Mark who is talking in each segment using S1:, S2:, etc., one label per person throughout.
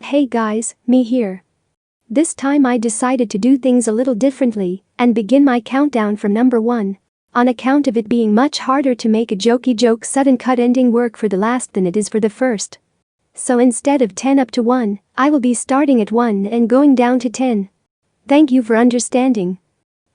S1: Hey guys, me here. This time I decided to do things a little differently and begin my countdown from number 1. On account of it being much harder to make a jokey joke sudden cut ending work for the last than it is for the first. So instead of 10 up to 1, I will be starting at 1 and going down to 10. Thank you for understanding.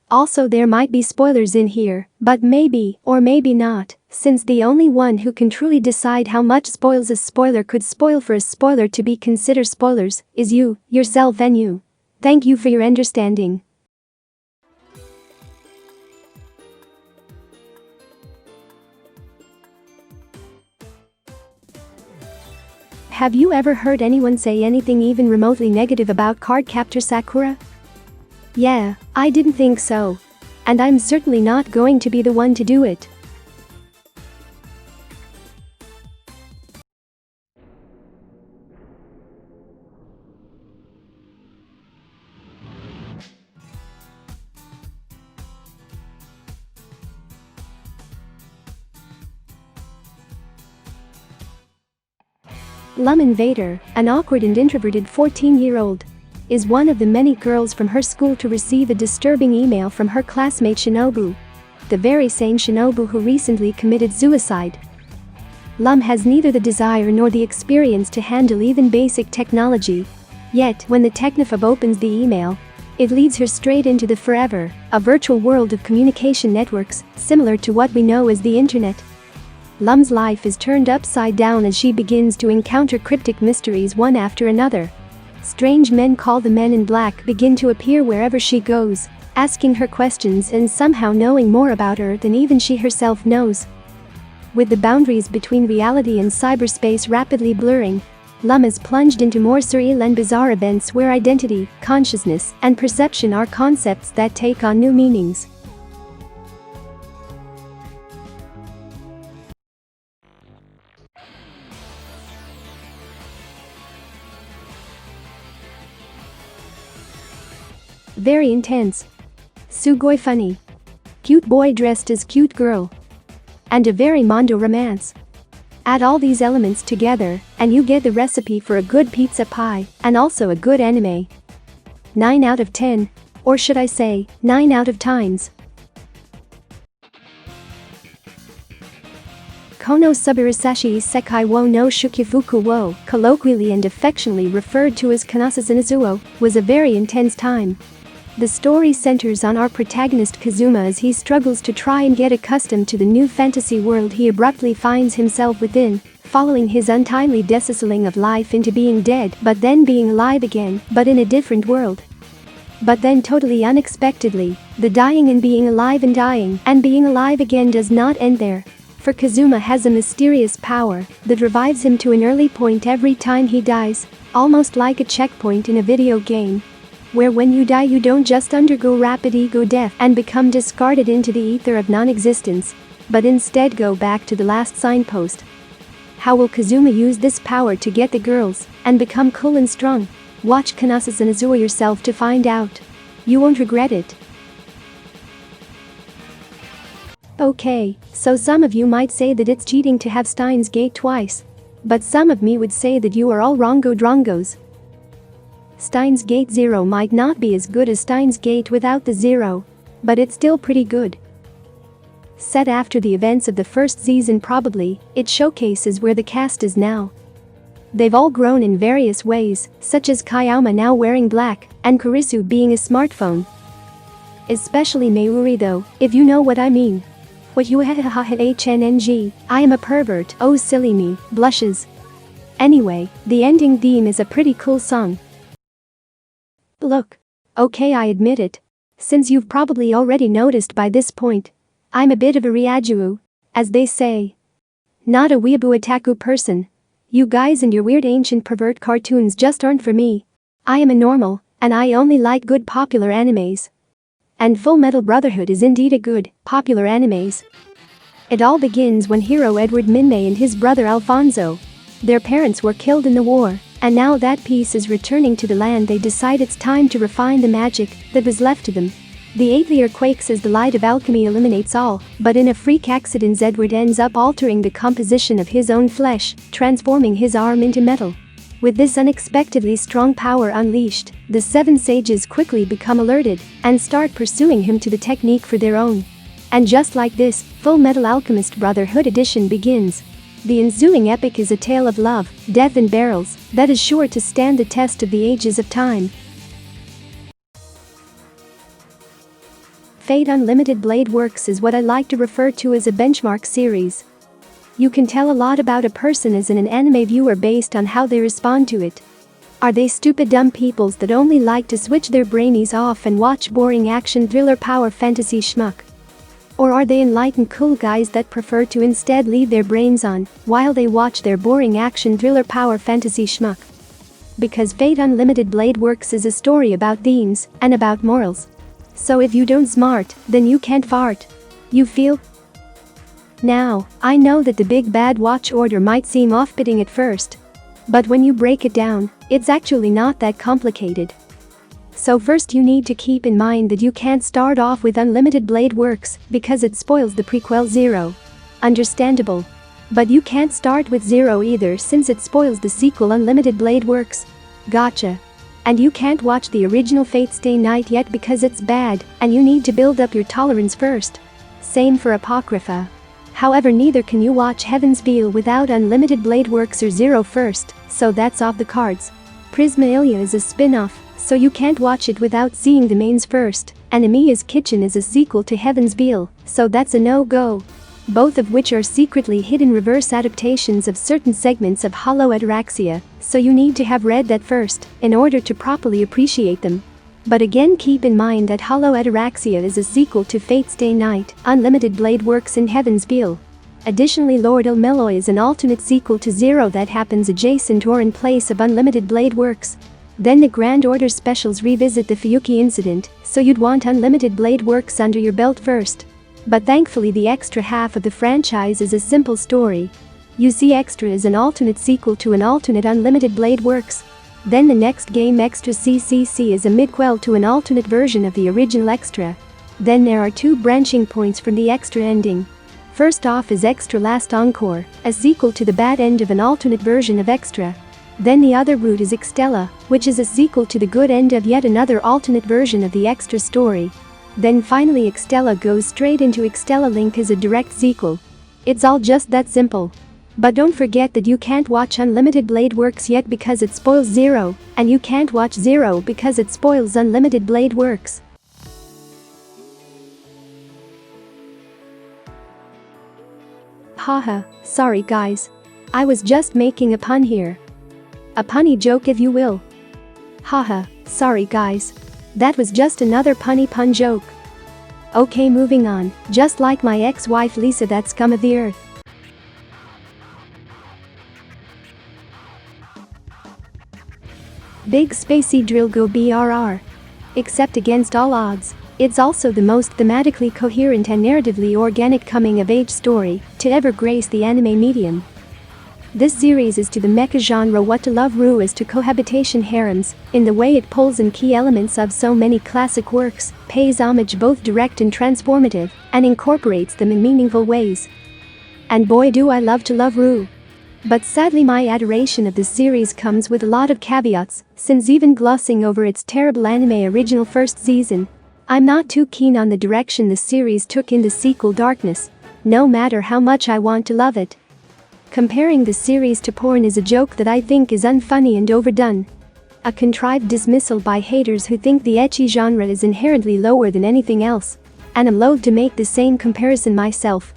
S1: Also there might be spoilers in here, but maybe or maybe not, since the only one who can truly decide how much spoils a spoiler could spoil for a spoiler to be considered spoilers is you, yourself and you. Thank you for your understanding. Have you ever heard anyone say anything even remotely negative about Cardcaptor Sakura? Yeah, I didn't think so. And I'm certainly not going to be the one to do it. Lum Invader, an awkward and introverted 14-year-old, is one of the many girls from her school to receive a disturbing email from her classmate Shinobu, the very same Shinobu who recently committed suicide. Lum has neither the desire nor the experience to handle even basic technology. Yet, when the technophobe opens the email, it leads her straight into the forever, a virtual world of communication networks, similar to what we know as the internet. Lum's life is turned upside down as she begins to encounter cryptic mysteries one after another. Strange men called the Men in Black begin to appear wherever she goes, asking her questions and somehow knowing more about her than even she herself knows. With the boundaries between reality and cyberspace rapidly blurring, Lum is plunged into more surreal and bizarre events where identity, consciousness, and perception are concepts that take on new meanings. Very intense. Sugoi funny. Cute boy dressed as cute girl. And a very mondo romance. Add all these elements together and you get the recipe for a good pizza pie and also a good anime. 9 out of 10. Or should I say, 9 out of times. Kono Subarasashi Sekai wo no Shukifuku wo, colloquially and affectionately referred to as Kanasazanazuo, was a very intense time. The story centers on our protagonist Kazuma as he struggles to try and get accustomed to the new fantasy world he abruptly finds himself within, following his untimely decisseling of life into being dead but then being alive again, but in a different world. But then totally unexpectedly, the dying and being alive and dying and being alive again does not end there. For Kazuma has a mysterious power that revives him to an early point every time he dies, almost like a checkpoint in a video game, where when you die you don't just undergo rapid ego death and become discarded into the ether of non-existence, but instead go back to the last signpost. How will Kazuma use this power to get the girls and become cool and strong? Watch Kanasazanazuo yourself to find out. You won't regret it. Okay, so some of you might say that it's cheating to have Steins Gate twice. But some of me would say that you are all wrongo drongos. Steins Gate 0 might not be as good as Steins Gate without the 0, but it's still pretty good. Set after the events of the first season probably, it showcases where the cast is now. They've all grown in various ways, such as Kayama now wearing black, and Kurisu being a smartphone. Especially Mayuri though, if you know what I mean. What you HNNG, I am a pervert, oh silly me, blushes. Anyway, the ending theme is a pretty cool song. Look. Okay, I admit it. Since you've probably already noticed by this point, I'm a bit of a Ryajuu, as they say. Not a weeaboo otaku person. You guys and your weird ancient pervert cartoons just aren't for me. I am a normal, and I only like good popular animes. And Full Metal Brotherhood is indeed a good, popular animes. It all begins when hero Edward Minmay and his brother Alfonso, their parents were killed in the war. And now that peace is returning to the land, they decide it's time to refine the magic that was left to them. The aether quakes as the light of alchemy eliminates all, but in a freak accident Edward ends up altering the composition of his own flesh, transforming his arm into metal. With this unexpectedly strong power unleashed, the 7 sages quickly become alerted and start pursuing him to the technique for their own. And just like this, Full Metal Alchemist Brotherhood Edition begins. The ensuing epic is a tale of love, death and barrels that is sure to stand the test of the ages of time. Fate Unlimited Blade Works is what I like to refer to as a benchmark series. You can tell a lot about a person as an anime viewer based on how they respond to it. Are they stupid dumb peoples that only like to switch their brainies off and watch boring action thriller power fantasy schmuck? Or are they enlightened cool guys that prefer to instead leave their brains on while they watch their boring action thriller power fantasy schmuck? Because Fate Unlimited Blade Works is a story about themes and about morals. So if you don't smart, then you can't fart. You feel? Now, I know that the big bad watch order might seem off-putting at first. But when you break it down, it's actually not that complicated. So first you need to keep in mind that you can't start off with Unlimited Blade Works because it spoils the prequel Zero. Understandable. But you can't start with Zero either since it spoils the sequel Unlimited Blade Works. Gotcha. And you can't watch the original Fate Stay Night yet because it's bad and you need to build up your tolerance first. Same for Apocrypha. However, neither can you watch Heaven's Veil without Unlimited Blade Works or Zero first, so that's off the cards. Prisma Ilia is a spin-off, so you can't watch it without seeing the mains first, and Amiya's Kitchen is a sequel to Heaven's Veil, so that's a no-go. Both of which are secretly hidden reverse adaptations of certain segments of Hollow Ataraxia, so you need to have read that first in order to properly appreciate them. But again, keep in mind that Hollow Ataraxia is a sequel to Fate Stay Night, Unlimited Blade Works in Heaven's Veil. Additionally, Lord El Meloy is an alternate sequel to Zero that happens adjacent or in place of Unlimited Blade Works. Then the Grand Order specials revisit the Fuyuki incident, so you'd want Unlimited Blade Works under your belt first. But thankfully the extra half of the franchise is a simple story. You see, Extra is an alternate sequel to an alternate Unlimited Blade Works. Then the next game, Extra CCC, is a midquel to an alternate version of the original Extra. Then there are 2 branching points from the Extra ending. First off is Extra Last Encore, a sequel to the bad end of an alternate version of Extra. Then the other route is Extella, which is a sequel to the good end of yet another alternate version of the Extra story. Then finally Extella goes straight into Extella Link as a direct sequel. It's all just that simple. But don't forget that you can't watch Unlimited Blade Works yet because it spoils Zero, and you can't watch Zero because it spoils Unlimited Blade Works. Haha, sorry guys. I was just making a pun here. A punny joke if you will. Haha, sorry guys. That was just another punny pun joke. Okay, moving on, just like my ex-wife Lisa, that scum of the earth. Big spacey drill go BRR. Except against all odds, it's also the most thematically coherent and narratively organic coming-of-age story to ever grace the anime medium. This series is to the mecha genre what to love Ru is to cohabitation harems, in the way it pulls in key elements of so many classic works, pays homage both direct and transformative, and incorporates them in meaningful ways. And boy do I love to love Ru. But sadly my adoration of this series comes with a lot of caveats, since even glossing over its terrible anime original first season, I'm not too keen on the direction the series took in the sequel Darkness, no matter how much I want to love it. Comparing the series to porn is a joke that I think is unfunny and overdone. A contrived dismissal by haters who think the ecchi genre is inherently lower than anything else, and I'm loath to make the same comparison myself.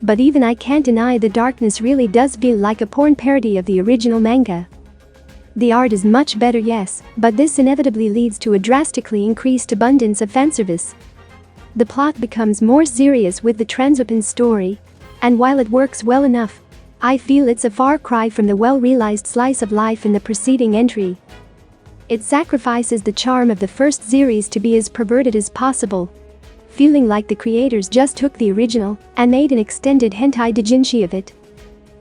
S1: But even I can't deny that Darkness really does feel like a porn parody of the original manga. The art is much better, yes, but this inevitably leads to a drastically increased abundance of fanservice. The plot becomes more serious with the transopen story, and while it works well enough, I feel it's a far cry from the well-realized slice of life in the preceding entry. It sacrifices the charm of the first series to be as perverted as possible, feeling like the creators just took the original and made an extended hentai doujinshi of it.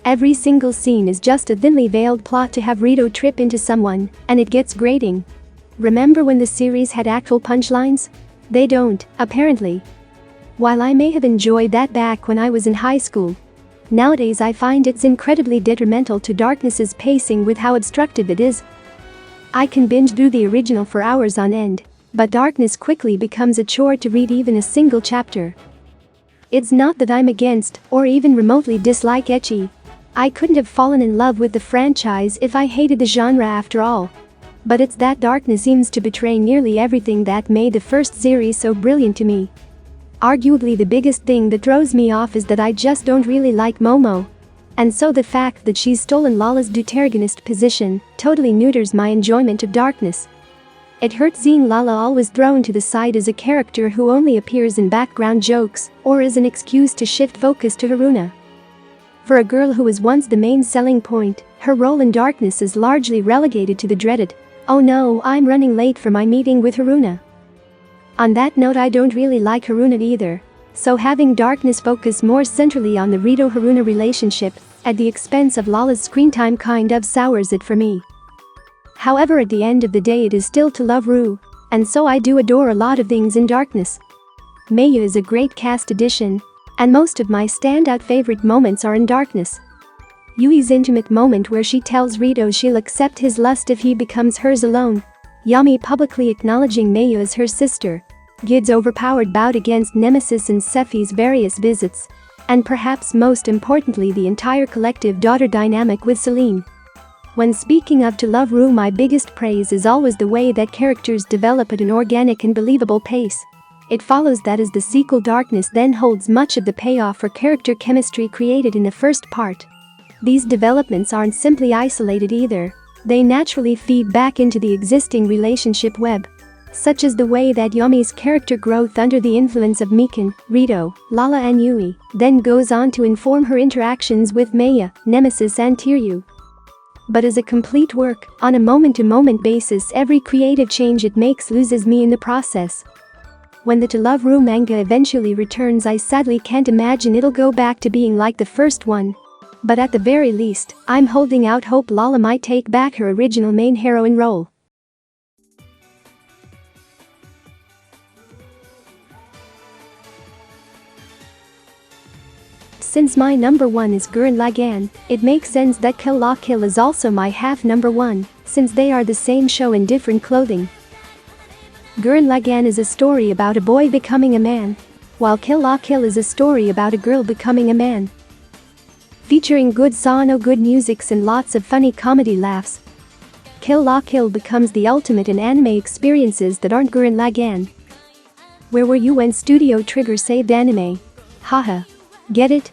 S1: Every single scene is just a thinly veiled plot to have Rito trip into someone, and it gets grating. Remember when the series had actual punchlines? They don't, apparently. While I may have enjoyed that back when I was in high school, Nowadays I find it's incredibly detrimental to darkness's pacing with how obstructive it is. I can binge through the original for hours on end, but darkness quickly becomes a chore to read even a single chapter. It's not that I'm against or even remotely dislike ecchi. I couldn't have fallen in love with the franchise if I hated the genre after all. But it's that darkness seems to betray nearly everything that made the first series so brilliant to me. Arguably the biggest thing that throws me off is that I just don't really like Momo. And so the fact that she's stolen Lala's deuteragonist position totally neuters my enjoyment of darkness. It hurts seeing Lala always thrown to the side as a character who only appears in background jokes or as an excuse to shift focus to Haruna. For a girl who was once the main selling point, her role in darkness is largely relegated to the dreaded, "Oh no, I'm running late for my meeting with Haruna." On that note, I don't really like Haruna either, so having darkness focus more centrally on the Rito-Haruna relationship at the expense of Lala's screen time kind of sours it for me. However, at the end of the day it is still to love Ru, and so I do adore a lot of things in darkness. Meiyu is a great cast addition, and most of my standout favorite moments are in darkness. Yui's intimate moment where she tells Rito she'll accept his lust if he becomes hers alone. Yami publicly acknowledging Meiyu as her sister. Gid's overpowered bout against Nemesis and Sephi's various visits. And perhaps most importantly, the entire collective daughter dynamic with Celine. When speaking of to love Ru, my biggest praise is always the way that characters develop at an organic and believable pace. It follows that as the sequel, Darkness then holds much of the payoff for character chemistry created in the first part. These developments aren't simply isolated either. They naturally feed back into the existing relationship web, such as the way that Yomi's character growth under the influence of Mikan, Rito, Lala and Yui then goes on to inform her interactions with Maya, Nemesis and Tiryu. But as a complete work, on a moment-to-moment basis, every creative change it makes loses me in the process. When the To Love Ru manga eventually returns, I sadly can't imagine it'll go back to being like the first one. But at the very least, I'm holding out hope Lala might take back her original main heroine role. Since my number one is Gurren Lagann, it makes sense that Kill la Kill is also my half number one, since they are the same show in different clothing. Gurren Lagann is a story about a boy becoming a man, while Kill la Kill is a story about a girl becoming a man. Featuring good sono, good musics and lots of funny comedy laughs, Kill la Kill becomes the ultimate in anime experiences that aren't Gurren Lagann. Where were you when Studio Trigger saved anime? Haha. Get it?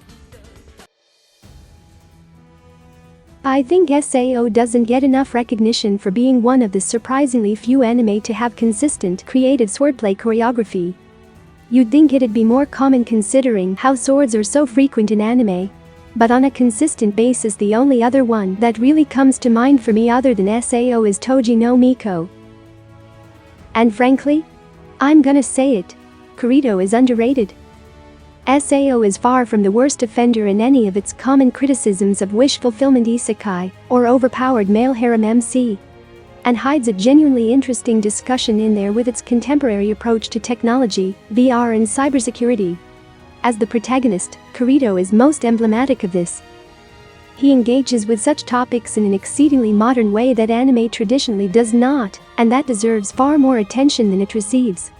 S1: I think SAO doesn't get enough recognition for being one of the surprisingly few anime to have consistent creative swordplay choreography. You'd think it'd be more common considering how swords are so frequent in anime. But on a consistent basis, the only other one that really comes to mind for me other than SAO is Toji no Miko. And frankly, I'm gonna say it, Kirito is underrated. SAO is far from the worst offender in any of its common criticisms of wish fulfillment isekai or overpowered male harem MC, and hides a genuinely interesting discussion in there with its contemporary approach to technology, VR and cybersecurity. As the protagonist, Kirito is most emblematic of this. He engages with such topics in an exceedingly modern way that anime traditionally does not, and that deserves far more attention than it receives.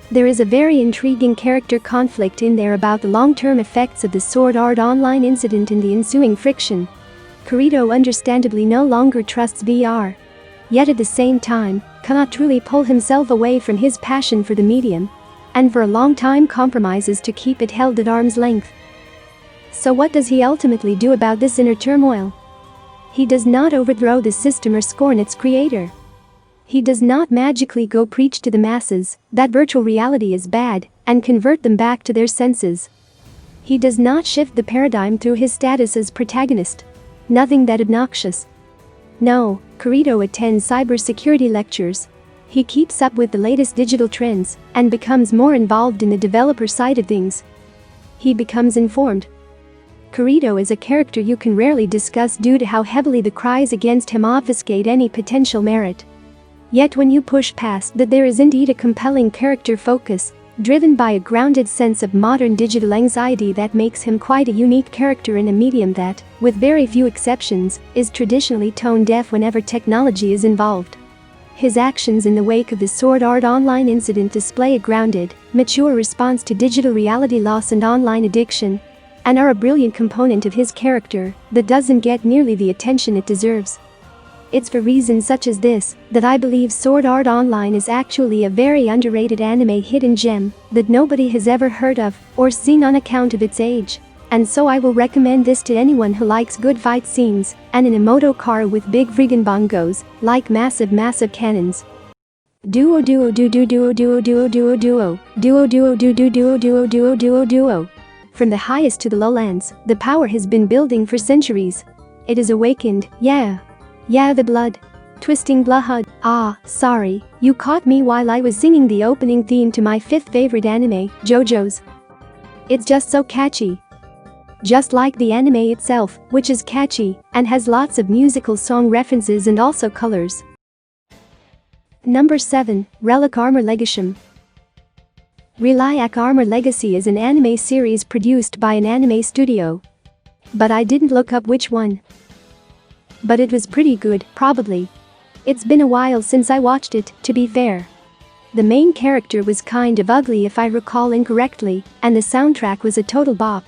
S1: There is a very intriguing character conflict in there about the long-term effects of the Sword Art Online incident and the ensuing friction. Kirito understandably no longer trusts VR, yet at the same time, cannot truly pull himself away from his passion for the medium, and for a long time compromises to keep it held at arm's length. So what does he ultimately do about this inner turmoil? He does not overthrow the system or scorn its creator. He does not magically go preach to the masses that virtual reality is bad and convert them back to their senses. He does not shift the paradigm through his status as protagonist. Nothing that obnoxious. No, Kirito attends cybersecurity lectures. He keeps up with the latest digital trends and becomes more involved in the developer side of things. He becomes informed. Kirito is a character you can rarely discuss due to how heavily the cries against him obfuscate any potential merit. Yet when you push past that, there is indeed a compelling character focus, driven by a grounded sense of modern digital anxiety that makes him quite a unique character in a medium that, with very few exceptions, is traditionally tone-deaf whenever technology is involved. His actions in the wake of the Sword Art Online incident display a grounded, mature response to digital reality loss and online addiction, and are a brilliant component of his character that doesn't get nearly the attention it deserves. It's for reasons such as this that I believe Sword Art Online is actually a very underrated anime hidden gem that nobody has ever heard of or seen on account of its age. And so I will recommend this to anyone who likes good fight scenes and an emoto car with big friggin' bongos, like massive cannons. Duo. From the highest to the lowlands, the power has been building for centuries. It is awakened, yeah, the blood. Twisting blood. Sorry, you caught me while I was singing the opening theme to my fifth favorite anime, JoJo's. It's just so catchy. Just like the anime itself, which is catchy and has lots of musical song references and also colors. Number 7, Relic Armor Legacy. Relic Armor Legacy is an anime series produced by an anime studio. But I didn't look up which one. But it was pretty good, probably. It's been a while since I watched it, to be fair. The main character was kind of ugly if I recall incorrectly, and the soundtrack was a total bop.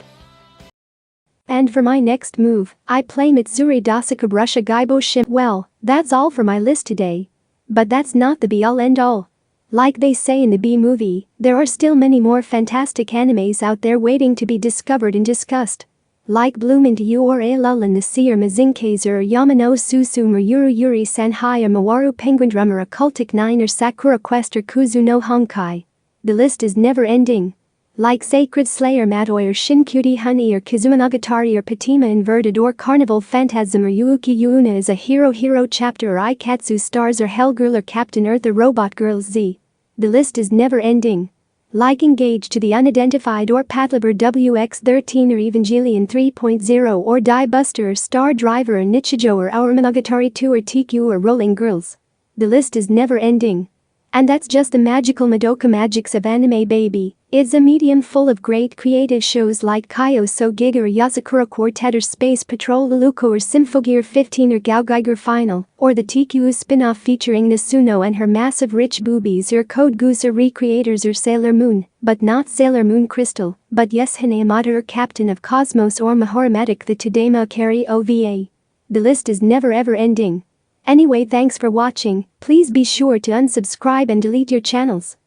S1: And for my next move, I play Mitsuri Dasuka Brusha Gaibo Shim. Well, that's all for my list today. But that's not the be-all end-all. Like they say in the B-movie, there are still many more fantastic animes out there waiting to be discovered and discussed. Like Bloom into You or A Lull in the Sea or Mazinkaiser or Yamano Susum or Yuru Yuri Sanhai or Mawaru Penguin Drum or Occultic 9 or Sakura Quest or Kuzu no Honkai. The list is never ending. Like Sacred Slayer Matoi or Shin Cutie Honey or Kizumanagatari or Patima Inverted or Carnival Phantasm or Yuuki Yuuna is a Hero chapter or Aikatsu Stars or Hellgirl or Captain Earth or Robot Girls Z. The list is never ending. Like Engage to the Unidentified or Patlabor WX13 or Evangelion 3.0 or Die Buster or Star Driver or Nichijou or Our Monogatari 2 or TQ or Rolling Girls. The list is never ending. And that's just the magical Madoka magics of anime, baby. It's a medium full of great creative shows like Kaio So Giga or Yazakura Quartet or Space Patrol Luluko or Symphogear 15 or Gaugiger Final, or the TQ spin-off featuring Nasuno and her massive rich boobies or Code Goose or Recreators or Sailor Moon, but not Sailor Moon Crystal, but yes Hinayamata or Captain of Cosmos or Mahorametic the Tadema Carry OVA. The list is never ever ending. Anyway, thanks for watching. Please be sure to unsubscribe and delete your channels.